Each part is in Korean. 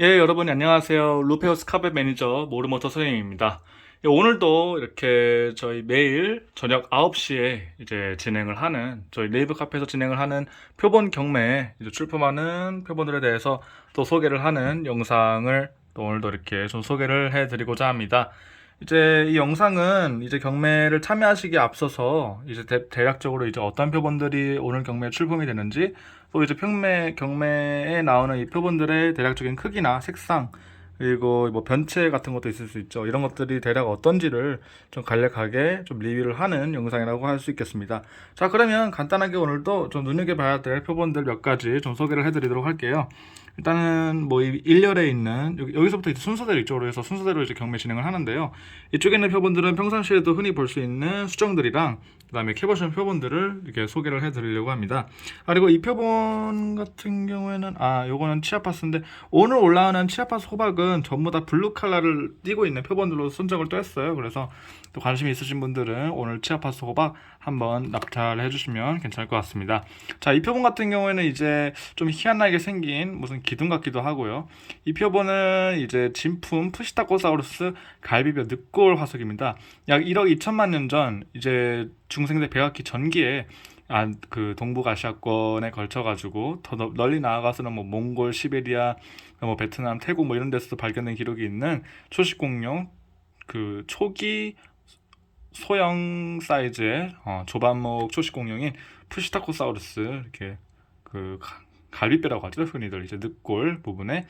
예, 여러분 안녕하세요. 루페우스 카펫 매니저 모르모터 선생님입니다. 예, 오늘도 이렇게 저희 매일 저녁 9시에 이제 진행을 하는 저희 네이버 카페에서 진행을 하는 표본 경매 이제 출품하는 표본들에 대해서 또 소개를 하는 영상을 또 오늘도 이렇게 좀 소개를 해드리고자 합니다. 이제 이 영상은 이제 경매를 참여하시기에 앞서서 이제 대략적으로 이제 어떤 표본들이 오늘 경매에 출품이 되는지 또 이제 경매에 나오는 이 표본들의 대략적인 크기나 색상 그리고 뭐 변체 같은 것도 있을 수 있죠. 이런 것들이 대략 어떤지를 좀 간략하게 좀 리뷰를 하는 영상이라고 할 수 있겠습니다. 자, 그러면 간단하게 오늘도 좀 눈여겨봐야 될 표본들 몇 가지 좀 소개를 해드리도록 할게요. 일단은 뭐 이 일렬에 있는 여기서부터 이제 순서대로 이쪽으로 해서 순서대로 이제 경매 진행을 하는데요. 이쪽에 있는 표본들은 평상시에도 흔히 볼 수 있는 수정들이랑 그다음에 캐버션 표본들을 이렇게 소개를 해드리려고 합니다. 그리고 이 표본 같은 경우에는 요거는 치아파스인데 오늘 올라오는 치아파스 호박은 전부 다 블루 칼라를 띠고 있는 표본들로 선정을 또 했어요. 그래서 또 관심이 있으신 분들은 오늘 치아파스 호박 한번 납찰해 주시면 괜찮을 것 같습니다. 자, 이 표본 같은 경우에는 이제 좀 희한하게 생긴 무슨 기둥 같기도 하고요. 이 표본은 이제 진품 푸시타코사우루스 갈비뼈 늑골 화석입니다. 약 1억 2천만 년 전 이제 중생대 백악기 전기에 그 동북아시아권에 걸쳐가지고 더 널리 나아가서는 뭐 몽골, 시베리아, 뭐 베트남, 태국 뭐 이런 데서도 발견된 기록이 있는 초식 공룡 그 초기 소형 사이즈의 조반목 초식 공룡인 푸시타코사우루스 이렇게 그 갈비뼈라고 하죠. 흔히들 이제 늑골 부분에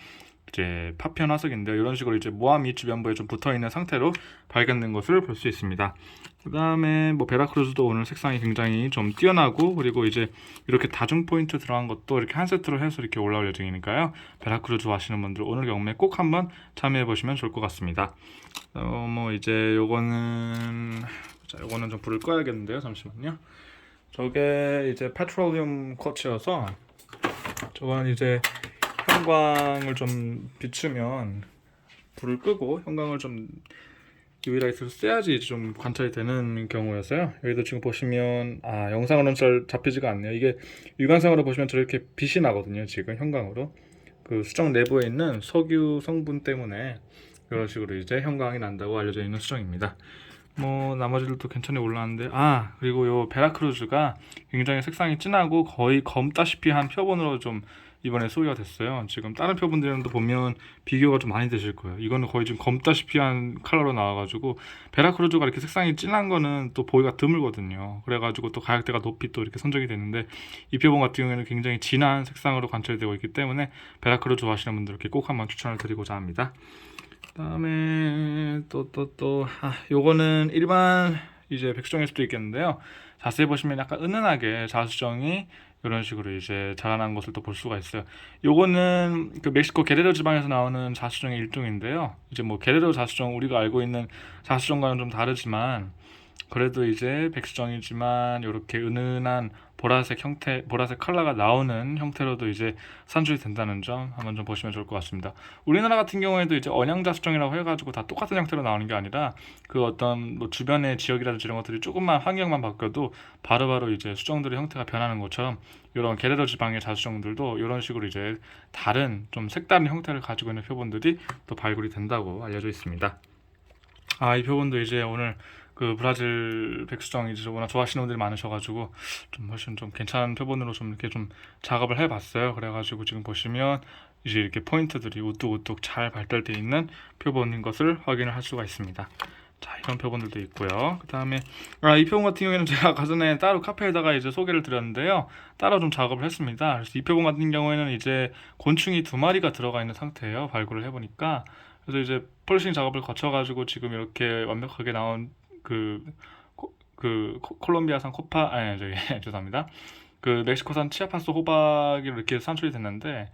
이제 파편 화석인데 이런 식으로 이제 모함이 주변부에 좀 붙어 있는 상태로 발견된 것을 볼 수 있습니다. 그 다음에 뭐 베라크루즈도 오늘 색상이 굉장히 좀 뛰어나고 그리고 이제 이렇게 다중 포인트 들어간 것도 이렇게 한 세트로 해서 이렇게 올라올 예정이니까요. 베라크루즈 하시는 분들 오늘 경매 꼭 한번 참여해 보시면 좋을 것 같습니다. 뭐 이제 요거는 좀 불을 꺼야겠는데요. 잠시만요. 저게 이제 페트롤리움 쿼츠여서 저건 이제 형광을 좀 비추면 불을 끄고 형광을 좀 UV 라이트를 쐬야지 좀 관찰이 되는 경우여서요. 여기도 지금 보시면 영상으로는 잘 잡히지가 않네요. 이게 육안상으로 보시면 저렇게 빛이 나거든요. 지금 형광으로 그 수정 내부에 있는 석유 성분 때문에 이런 식으로 이제 형광이 난다고 알려져 있는 수정입니다. 뭐 나머지들도 괜찮이 올라왔는데 그리고 요 베라크루즈가 굉장히 색상이 진하고 거의 검다시피 한 표본으로 좀 이번에 소개가 됐어요. 지금 다른 표본들도 보면 비교가 좀 많이 되실 거예요. 이거는 거의 지금 검다시피 한 컬러로 나와가지고 베라크루즈가 이렇게 색상이 진한 거는 또 보기가 드물거든요. 그래가지고 또 가격대가 높이 또 이렇게 선정이 됐는데 이 표본 같은 경우에는 굉장히 진한 색상으로 관찰되고 있기 때문에 베라크루즈 좋아하시는 분들께 꼭 한번 추천을 드리고자 합니다. 그다음에 요거는 일반 이제 백수정일 수도 있겠는데요. 자세히 보시면 약간 은은하게 자수정이 이런 식으로 이제 자라난 것을 또 볼 수가 있어요. 요거는 그 멕시코 게레로 지방에서 나오는 자수정의 일종인데요. 이제 뭐 게레로 자수정 우리가 알고 있는 자수정과는 좀 다르지만 그래도 이제 백수정이지만 이렇게 은은한 보라색 컬러가 나오는 형태로도 이제 산출이 된다는 점 한번 좀 보시면 좋을 것 같습니다. 우리나라 같은 경우에도 이제 언양자수정이라고 해가지고 다 똑같은 형태로 나오는 게 아니라 그 어떤 뭐 주변의 지역이라든지 이런 것들이 조금만 환경만 바뀌어도 바로바로 이제 수정들의 형태가 변하는 것처럼 이런 게레로 지방의 자수정들도 이런 식으로 이제 다른 좀 색다른 형태를 가지고 있는 표본들이 또 발굴이 된다고 알려져 있습니다. 이 표본도 이제 오늘 그 브라질 백수정 이제 워낙 좋아하시는 분들이 많으셔가지고 좀 훨씬 좀 괜찮은 표본으로 좀 이렇게 좀 작업을 해봤어요. 그래가지고 지금 보시면 이제 이렇게 포인트들이 우뚝우뚝 잘 발달되어 있는 표본인 것을 확인을 할 수가 있습니다. 자, 이런 표본들도 있고요. 그 다음에 이 표본 같은 경우에는 제가 아까 전에 따로 카페에다가 이제 소개를 드렸는데요. 따로 좀 작업을 했습니다. 그래서 이 표본 같은 경우에는 이제 곤충이 2마리가 들어가 있는 상태예요. 발굴을 해보니까. 그래서 이제 폴리싱 작업을 거쳐가지고 지금 이렇게 완벽하게 나온 그, 콜롬비아산 저기, 죄송합니다. 그 멕시코산 치아파스 호박이 이렇게 산출이 됐는데,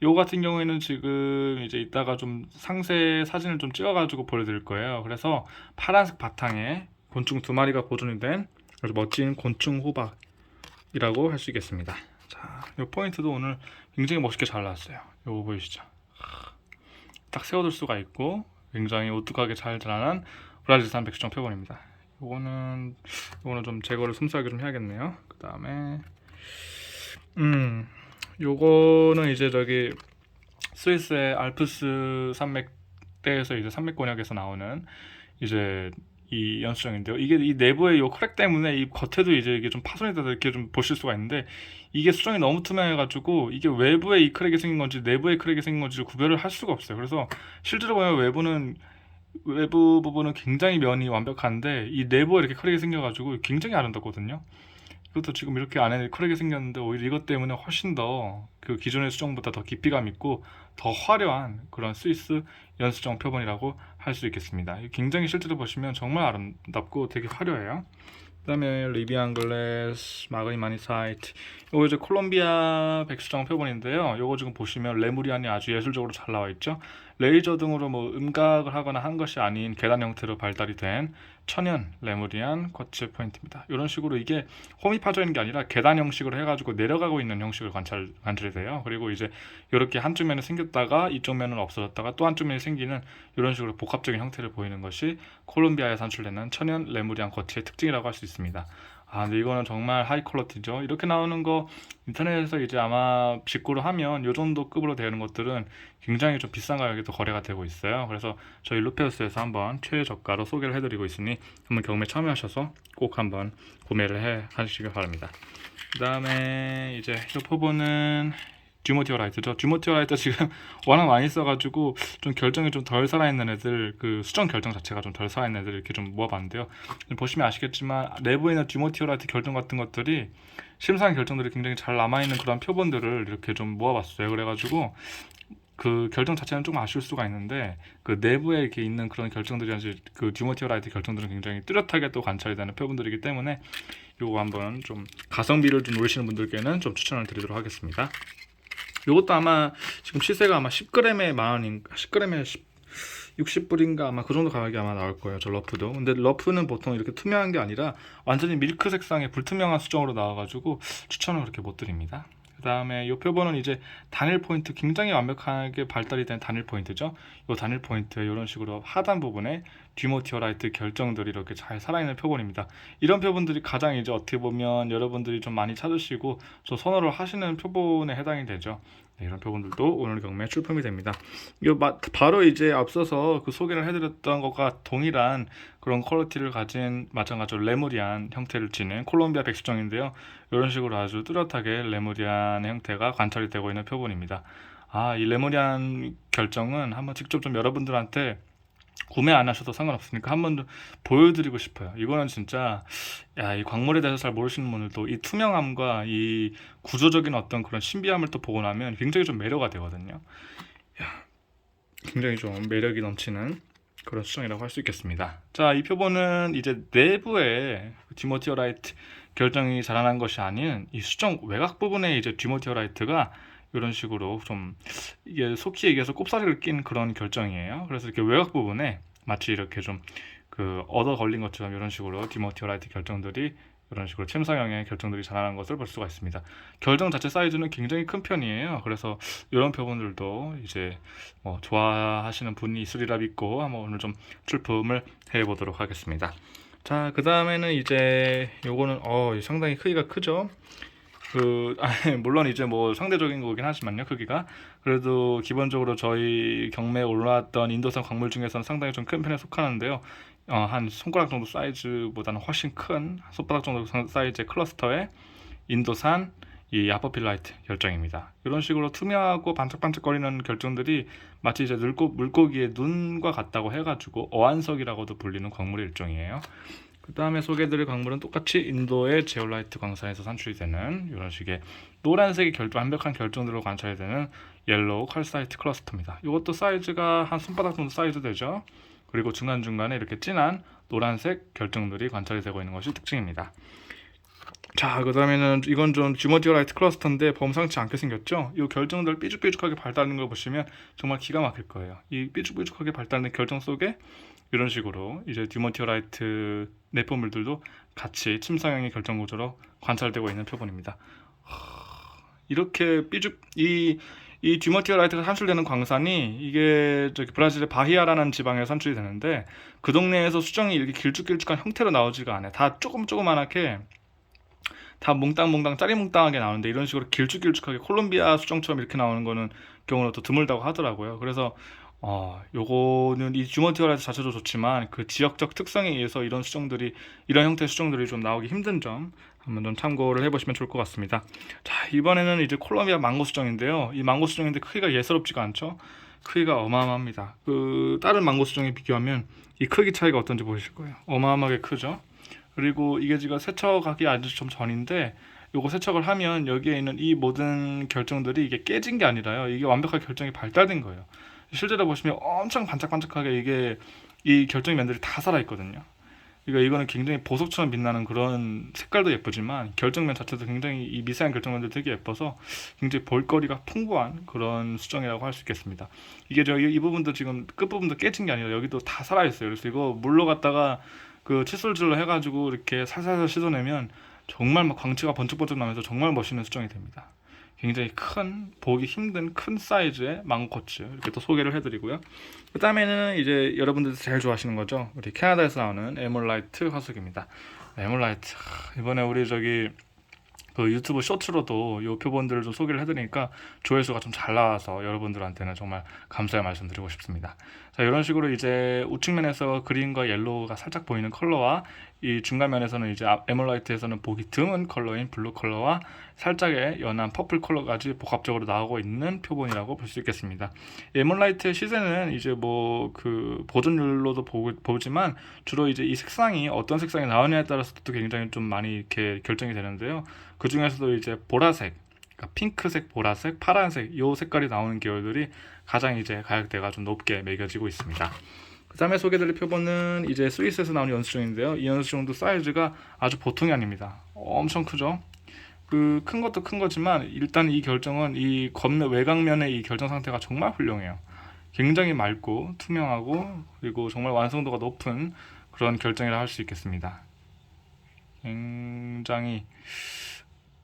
요 같은 경우에는 지금 이제 이따가 좀 상세 사진을 좀 찍어가지고 보여드릴 거예요. 그래서 파란색 바탕에 곤충 2마리가 보존이 된 아주 멋진 곤충 호박이라고 할 수 있겠습니다. 자, 요 포인트도 오늘 굉장히 멋있게 잘 나왔어요. 요거 보이시죠? 딱 세워둘 수가 있고 굉장히 오뚝하게 잘 자라난 브라질산 백수정 표본입니다. 요거는 좀 제거를 섬세하게 좀 해야겠네요. 그 다음에 요거는 이제 저기 스위스의 알프스 산맥대에서 이제 산맥 권역에서 나오는 이제 이 연수정인데요. 이게 이 내부의 요 크랙 때문에 이 겉에도 이제 이게 좀 파손이 돼서 이렇게 좀 보실 수가 있는데, 이게 수정이 너무 투명해가지고 이게 외부에 이 크랙이 생긴 건지 내부에 크랙이 생긴 건지 구별을 할 수가 없어요. 그래서 실제로 보면 외부 부분은 굉장히 면이 완벽한데 이 내부에 이렇게 크랙이 생겨가지고 굉장히 아름답거든요. 이것도 지금 이렇게 안에 크랙이 생겼는데 오히려 이것 때문에 훨씬 더 그 기존의 수정보다 더 깊이감 있고 더 화려한 그런 스위스 연수정 표본이라고 할 수 있겠습니다. 굉장히 실제로 보시면 정말 아름답고 되게 화려해요. 그다음에 리비안 글래스, 마그니마니사이트. 요거 이제 콜롬비아 백수정 표본인데요. 요거 지금 보시면 레무리안이 아주 예술적으로 잘 나와 있죠. 레이저 등으로 뭐 음각을 하거나 한 것이 아닌 계단 형태로 발달이 된 천연 레무리안 쿼츠 포인트입니다. 이런 식으로 이게 홈이 파져 있는 게 아니라 계단 형식으로 해가지고 내려가고 있는 형식을 관찰이 돼요. 그리고 이제 이렇게 한쪽 면에 생겼다가 이쪽 면은 없어졌다가 또 한쪽 면이 생기는 이런 식으로 복합적인 형태를 보이는 것이 콜롬비아에 산출되는 천연 레무리안 쿼츠의 특징이라고 할 수 있습니다. 아, 근데 이거는 정말 하이 퀄리티죠. 이렇게 나오는 거 인터넷에서 이제 아마 직구를 하면 요 정도 급으로 되는 것들은 굉장히 좀 비싼 가격에도 거래가 되고 있어요. 그래서 저희 루페우스에서 한번 최저가로 소개를 해드리고 있으니 한번 경매 참여하셔서 꼭 한번 구매를 해 하시길 바랍니다. 그 다음에 이제 이 포보는 듀모티어라이트죠. 듀모티어라이트 지금 워낙 많이 써가지고 좀 결정이 좀 덜 살아있는 애들, 그 수정 결정 자체가 좀 덜 살아있는 애들 이렇게 좀 모아봤는데요. 보시면 아시겠지만 내부에 있는 듀모티어라이트 결정 같은 것들이 심사한 결정들이 굉장히 잘 남아있는 그런 표본들을 이렇게 좀 모아봤어요. 그래가지고 그 결정 자체는 조금 아쉬울 수가 있는데 그 내부에 이렇게 있는 그런 결정들이 그 듀모티어라이트 결정들은 굉장히 뚜렷하게 또 관찰이 되는 표본들이기 때문에 요거 한번 좀 가성비를 좀 노리시는 분들께는 좀 추천을 드리도록 하겠습니다. 요것도 아마 지금 시세가 아마 10g에 만원인가 10g에 60불인가 아마 그 정도 가격이 아마 나올 거예요. 저 러프도. 근데 러프는 보통 이렇게 투명한 게 아니라 완전히 밀크 색상의 불투명한 수정으로 나와가지고 추천을 그렇게 못 드립니다. 그 다음에 이 표본은 이제 단일 포인트, 굉장히 완벽하게 발달이 된 단일 포인트죠. 이 단일 포인트 이런 식으로 하단 부분에 듀모티어라이트 결정들이 이렇게 잘 살아있는 표본입니다. 이런 표본들이 가장 이제 어떻게 보면 여러분들이 좀 많이 찾으시고 좀 선호를 하시는 표본에 해당이 되죠. 네, 이런 표본들도 오늘 경매에 출품이 됩니다. 이거 바로 이제 앞서서 그 소개를 해드렸던 것과 동일한 그런 퀄리티를 가진 마찬가지로 레무리안 형태를 지닌 콜롬비아 백수정인데요. 이런 식으로 아주 뚜렷하게 레무리안 형태가 관찰이 되고 있는 표본입니다. 아, 이 레무리안 결정은 한번 직접 좀 여러분들한테 구매 안 하셔도 상관없으니까 한번 보여드리고 싶어요. 이거는 진짜 이 광물에 대해서 잘 모르시는 분들도 이 투명함과 이 구조적인 어떤 그런 신비함을 또 보고 나면 굉장히 좀 매료가 되거든요. 굉장히 좀 매력이 넘치는 그런 수정이라고 할 수 있겠습니다. 자, 이 표본은 이제 내부에 듀모티어라이트 결정이 자라난 것이 아닌 이 수정 외곽 부분에 이제 듀모티어라이트가 이런 식으로 좀 이게 속히 얘기해서 꼽사리를 낀 그런 결정이에요. 그래서 이렇게 외곽 부분에 마치 이렇게 좀 그 얻어 걸린 것처럼 이런 식으로 듀모티어라이트 결정들이 이런 식으로 침상형의 결정들이 자라는 것을 볼 수가 있습니다. 결정 자체 사이즈는 굉장히 큰 편이에요. 그래서 이런 표본들도 이제 뭐 좋아하시는 분이 있으리라 믿고 한번 오늘 좀 출품을 해보도록 하겠습니다. 자, 그 다음에는 이제 요거는 상당히 크기가 크죠. 물론 이제 뭐 상대적인 거긴 하지만요, 크기가. 그래도 기본적으로 저희 경매에 올라왔던 인도산 광물 중에서는 상당히 좀 큰 편에 속하는데요. 한 손가락 정도 사이즈보다는 훨씬 큰 손바닥 정도 사이즈의 클러스터의 인도산 이 아퍼필라이트 결정입니다. 이런 식으로 투명하고 반짝반짝거리는 결정들이 마치 이제 물고기의 눈과 같다고 해가지고 어안석이라고도 불리는 광물의 일종이에요. 그 다음에 소개해드릴 광물은 똑같이 인도의 제올라이트 광산에서 산출이 되는 이런 식의 노란색의 완벽한 결정들로 관찰이 되는 옐로우 칼사이트 클러스터입니다. 이것도 사이즈가 한 손바닥 정도 사이즈 되죠. 그리고 중간중간에 이렇게 진한 노란색 결정들이 관찰이 되고 있는 것이 특징입니다. 자, 그 다음에는 이건 좀 듀모티어라이트 클러스터인데 범상치 않게 생겼죠. 이 결정들 삐죽삐죽하게 발달하는 걸 보시면 정말 기가 막힐 거예요. 이 삐죽삐죽하게 발달된 결정 속에 이런 식으로 이제 듀모티어라이트 내포물들도 같이 침상형의 결정 구조로 관찰되고 있는 표본입니다. 이렇게 이 듀모티어라이트가 산출되는 광산이 이게 저기 브라질의 바히아라는 지방에 산출이 되는데 그 동네에서 수정이 이렇게 길쭉길쭉한 형태로 나오지가 않아요. 다 조그만하게 다 몽땅몽땅 짜리몽땅하게 나오는데 이런 식으로 길쭉길쭉하게 콜롬비아 수정처럼 이렇게 나오는 거는 경우는 또 드물다고 하더라고요. 그래서 요거는 이 주머티어라이즈 자체도 좋지만 그 지역적 특성에 의해서 이런 형태의 수정들이 좀 나오기 힘든 점 한번 좀 참고를 해보시면 좋을 것 같습니다. 자, 이번에는 이제 콜롬비아 망고 수정인데요. 이 망고 수정인데 크기가 예사롭지가 않죠. 크기가 어마어마합니다. 그 다른 망고 수정에 비교하면 이 크기 차이가 어떤지 보실 거예요. 어마어마하게 크죠. 그리고 이게 지금 세척하기 아주 좀 전인데 요거 세척을 하면 여기에 있는 이 모든 결정들이 이게 깨진 게 아니라요. 이게 완벽하게 결정이 발달된 거예요. 실제로 보시면 엄청 반짝반짝하게 이게 이 결정 면들이 다 살아있거든요. 그러니까 이거는 굉장히 보석처럼 빛나는 그런 색깔도 예쁘지만 결정면 자체도 굉장히 이 미세한 결정면들 되게 예뻐서 굉장히 볼거리가 풍부한 그런 수정이라고 할 수 있겠습니다. 이게 이 부분도 지금 끝부분도 깨진 게 아니라 여기도 다 살아있어요. 그래서 이거 물로 갖다가 그 칫솔질로 해가지고 이렇게 살살살 씻어내면 정말 막 광채가 번쩍번쩍 나면서 정말 멋있는 수정이 됩니다. 굉장히 큰, 보기 힘든 큰 사이즈의 망고코츠 이렇게 또 소개를 해드리고요. 그 다음에는 이제 여러분들 제일 좋아하시는 거죠. 우리 캐나다에서 나오는 에몰라이트 화석입니다. 에몰라이트 이번에 우리 그 유튜브 쇼츠로도 이 표본들을 좀 소개를 해드리니까 조회수가 좀 잘 나와서 여러분들한테는 정말 감사의 말씀 드리고 싶습니다. 자, 이런 식으로 이제 우측면에서 그린과 옐로우가 살짝 보이는 컬러와 이 중간면에서는 이제 에멀라이트에서는 보기 드문 컬러인 블루 컬러와 살짝의 연한 퍼플 컬러까지 복합적으로 나오고 있는 표본이라고 볼 수 있겠습니다. 에멀라이트의 시세는 이제 뭐 그 보존율로도 보지만 주로 이제 이 색상이 어떤 색상이 나오냐에 따라서도 굉장히 좀 많이 이렇게 결정이 되는데요. 그 중에서도 이제 보라색, 그러니까 핑크색, 보라색, 파란색 이 색깔이 나오는 계열들이 가장 이제 가격대가 좀 높게 매겨지고 있습니다. 그 다음에 소개드릴 표본은 이제 스위스에서 나오는 연수종인데요. 이 연수종도 사이즈가 아주 보통이 아닙니다. 엄청 크죠. 그 큰 것도 큰 거지만 일단 이 결정은 이 겉면 외곽면의 이 결정 상태가 정말 훌륭해요. 굉장히 맑고 투명하고 그리고 정말 완성도가 높은 그런 결정이라 할 수 있겠습니다. 굉장히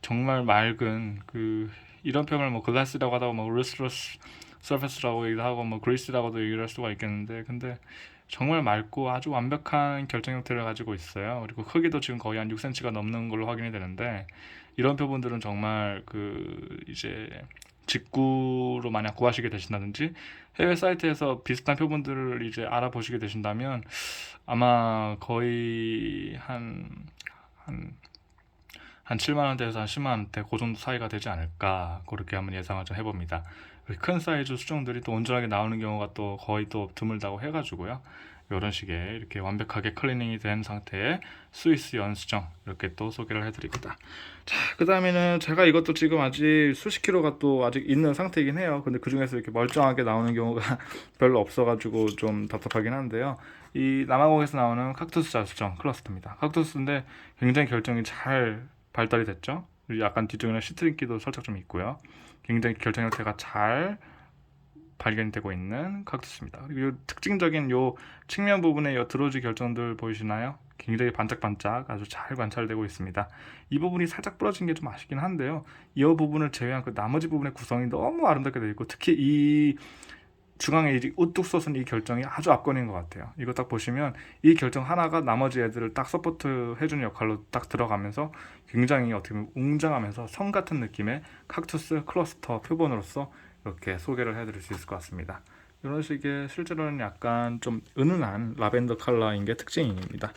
정말 맑은 그 이런 표현을 뭐 글라스라고 하다가 뭐 루스러스 서페스라고 얘기도 하고 뭐 그리스라고도 얘기를 할 수가 있겠는데 근데 정말 맑고 아주 완벽한 결정 형태를 가지고 있어요. 그리고 크기도 지금 거의 한 6cm가 넘는 걸로 확인이 되는데 이런 표본들은 정말 그 이제 직구로 만약 구하시게 되신다든지 해외 사이트에서 비슷한 표본들을 이제 알아보시게 되신다면 아마 거의 한 7만 원대에서 한 10만 원대 그 정도 사이가 되지 않을까 그렇게 한번 예상을 좀 해봅니다. 큰 사이즈 수정들이 또 온전하게 나오는 경우가 또 거의 또 드물다고 해가지고요. 이런 식의 이렇게 완벽하게 클리닝이 된 상태의 스위스 연수정 이렇게 또 소개를 해드립니다. 자, 그 다음에는 제가 이것도 지금 아직 수십 킬로가 또 아직 있는 상태이긴 해요. 근데 그 중에서 이렇게 멀쩡하게 나오는 경우가 별로 없어가지고 좀 답답하긴 한데요. 이 남아공에서 나오는 칵투스 자수정 클러스터입니다. 칵투스인데 굉장히 결정이 잘 발달이 됐죠. 약간 뒤쪽에는 시트링기도 살짝 좀 있고요. 굉장히 결정 형태가 잘 발견되고 있는 칵투스입니다. 그리고 요 특징적인 요 측면 부분의 요 드로즈 결정들 보이시나요? 굉장히 반짝반짝 아주 잘 관찰되고 있습니다. 이 부분이 살짝 부러진 게 좀 아쉽긴 한데요. 이 부분을 제외한 그 나머지 부분의 구성이 너무 아름답게 되어 있고 특히 이 중앙에 우뚝 솟은 이 결정이 아주 압권인 것 같아요. 이거 딱 보시면 이 결정 하나가 나머지 애들을 딱 서포트 해주는 역할로 딱 들어가면서 굉장히 어떻게 보면 웅장하면서 성 같은 느낌의 칵투스 클러스터 표본으로서 이렇게 소개를 해드릴 수 있을 것 같습니다. 이런 식의 실제로는 약간 좀 은은한 라벤더 컬러인 게 특징입니다.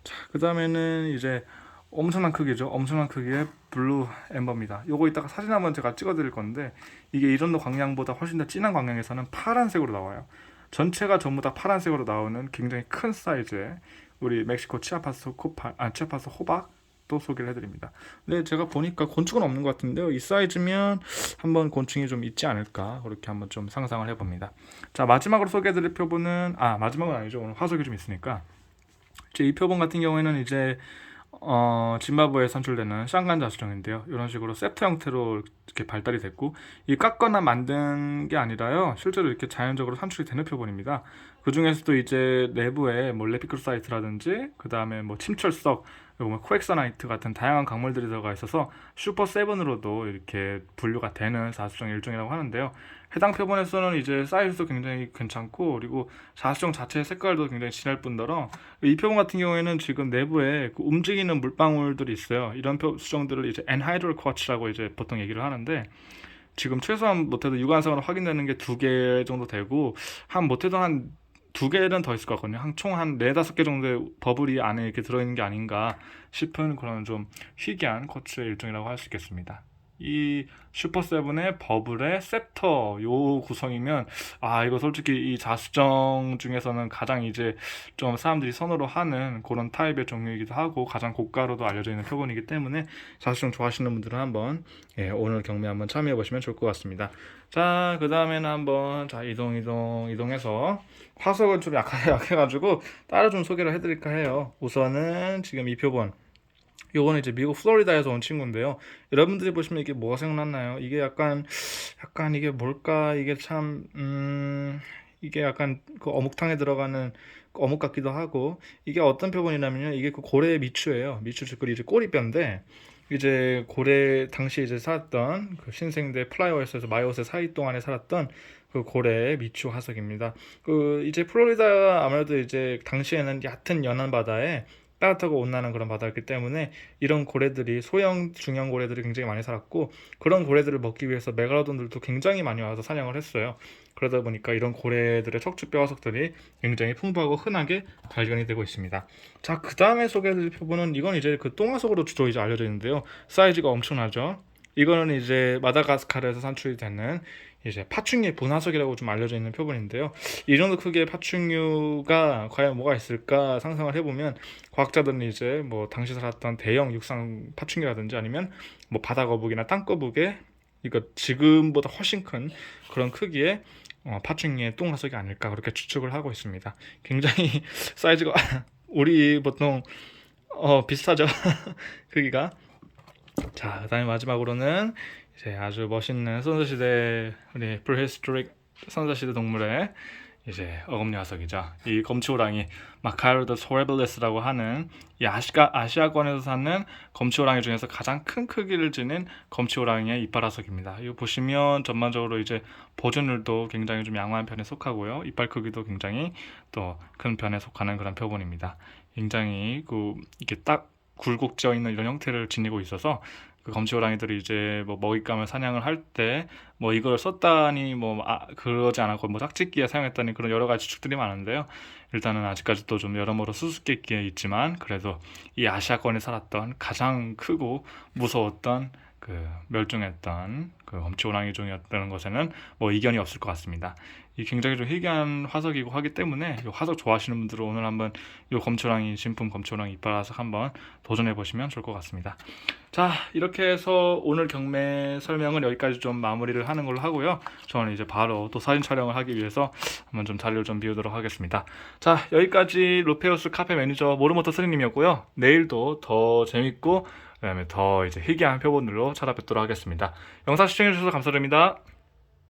자, 그 다음에는 이제 엄청난 크기죠. 엄청난 크기의 블루 엠버입니다. 요거 이따가 사진 한번 제가 찍어 드릴 건데 이게 이전도 광량보다 훨씬 더 진한 광량에서는 파란색으로 나와요. 전체가 전부 다 파란색으로 나오는 굉장히 큰 사이즈의 우리 멕시코 치아파스 호박 또 소개를 해드립니다. 근데 제가 보니까 곤충은 없는 것 같은데요. 이 사이즈면 한번 곤충이 좀 있지 않을까 그렇게 한번 좀 상상을 해봅니다. 자, 마지막으로 소개해드릴 표본은 마지막은 아니죠. 오늘 화석이 좀 있으니까 이제 이 표본 같은 경우에는 이제 짐바브웨에 선출되는 샹간 자수정인데요. 이런 식으로 세트 형태로 이렇게 발달이 됐고 이 깎거나 만든 게 아니라요. 실제로 이렇게 자연적으로 산출이 되는 표본입니다. 그 중에서도 이제 내부에 뭐 레피크로사이트라든지 그 다음에 뭐 침철석 그리고 뭐 코엑사나이트 같은 다양한 광물들이 들어가 있어서 슈퍼 세븐으로도 이렇게 분류가 되는 자수정의 일종이라고 하는데요. 해당 표본에서는 이제 사이즈도 굉장히 괜찮고 그리고 자수정 자체의 색깔도 굉장히 진할 뿐더러 이 표본 같은 경우에는 지금 내부에 그 움직이는 물방울들이 있어요. 이런 수정들을 이제 엔하이드럴 쿼츠라고 이제 보통 얘기를 하는데 지금 최소한 못해도 육안성으로 확인되는 게 2개 정도 되고, 한 못해도 한 2개는 더 있을 것 같거든요. 총 한 4-5개 정도의 버블이 안에 이렇게 들어있는 게 아닌가 싶은 그런 좀 희귀한 쿼츠의 일종이라고 할 수 있겠습니다. 이 슈퍼세븐의 버블의 셉터 요 구성이면, 이거 솔직히 이 자수정 중에서는 가장 이제 좀 사람들이 선호로 하는 그런 타입의 종류이기도 하고 가장 고가로도 알려져 있는 표본이기 때문에 자수정 좋아하시는 분들은 한번 오늘 경매 한번 참여해 보시면 좋을 것 같습니다. 자, 그 다음에는 한번 이동해서 화석은 좀 약해가지고 따로 좀 소개를 해드릴까 해요. 우선은 지금 이 표본, 요거는 이제 미국 플로리다에서 온 친구인데요. 여러분들이 보시면 이게 뭐가 생각나나요? 이게 약간 이게 뭘까? 이게 참, 이게 약간 그 어묵탕에 들어가는 그 어묵 같기도 하고, 이게 어떤 표본이냐면요. 이게 그 고래 미추예요. 미추 즉 이제 꼬리뼈인데, 이제 고래 당시 이제 살았던 그 신생대 플라이어에서 마이오세 사이 동안에 살았던 그 고래 미추 화석입니다. 그 이제 플로리다 아무래도 이제 당시에는 얕은 연안 바다에 따뜻하고 온난한 그런 바다였기 때문에 이런 고래들이 소형 중형 고래들이 굉장히 많이 살았고, 그런 고래들을 먹기 위해서 메갈로돈들도 굉장히 많이 와서 사냥을 했어요. 그러다 보니까 이런 고래들의 척추뼈 화석들이 굉장히 풍부하고 흔하게 발견이 되고 있습니다. 자, 그 다음에 소개해드릴 표본은, 이건 이제 그 똥화석으로 주로 이제 알려져 있는데요. 사이즈가 엄청나죠. 이거는 이제 마다가스카르에서 산출이 되는 이제 파충류의 분화석이라고 좀 알려져 있는 표본인데요. 이 정도 크기의 파충류가 과연 뭐가 있을까 상상을 해보면, 과학자들은 이제 뭐 당시 살았던 대형 육상 파충류라든지 아니면 뭐 바다거북이나 땅거북의 이거 지금보다 훨씬 큰 그런 크기의 파충류의 똥화석이 아닐까 그렇게 추측을 하고 있습니다. 굉장히 사이즈가 우리 보통 비슷하죠. 크기가. 자, 그다음에 마지막으로는 이제 아주 멋있는 선사시대, 우리 프리히스토릭 선사시대 동물의 이제 어금니 화석이죠. 이 검치호랑이 마카로더스 호레블레스라고 하는 이 아시아권에서 사는 검치호랑이 중에서 가장 큰 크기를 지닌 검치호랑이의 이빨 화석입니다. 이거 보시면 전반적으로 이제 보존율도 굉장히 좀 양호한 편에 속하고요. 이빨 크기도 굉장히 또 큰 편에 속하는 그런 표본입니다. 굉장히 이게 딱 굴곡져 있는 이런 형태를 지니고 있어서 그 검치호랑이들이 이제 뭐 먹잇감을 사냥을 할 때 뭐 이걸 썼다니 그러지 않았고 뭐 짝짓기에 사용했다니 그런 여러 가지 추측들이 많은데요. 일단은 아직까지도 좀 여러모로 수수께끼에 있지만, 그래도 이 아시아권에 살았던 가장 크고 무서웠던 그 멸종했던 그 검치호랑이 종이었다는 것에는 뭐 이견이 없을 것 같습니다. 이 굉장히 좀 희귀한 화석이고 하기 때문에 이 화석 좋아하시는 분들은 오늘 한번 이 검치호랑이 진품 검치호랑이 이빨 화석 한번 도전해 보시면 좋을 것 같습니다. 자, 이렇게 해서 오늘 경매 설명은 여기까지 좀 마무리를 하는 걸로 하고요. 저는 이제 바로 또 사진 촬영을 하기 위해서 한번 좀 자료를 좀 비우도록 하겠습니다. 자, 여기까지 루페우스 카페 매니저 모르모토 스님이었고요. 내일도 더 재밌고 그다음에 더 이제 희귀한 표본들로 찾아뵙도록 하겠습니다. 영상 시청해주셔서 감사드립니다.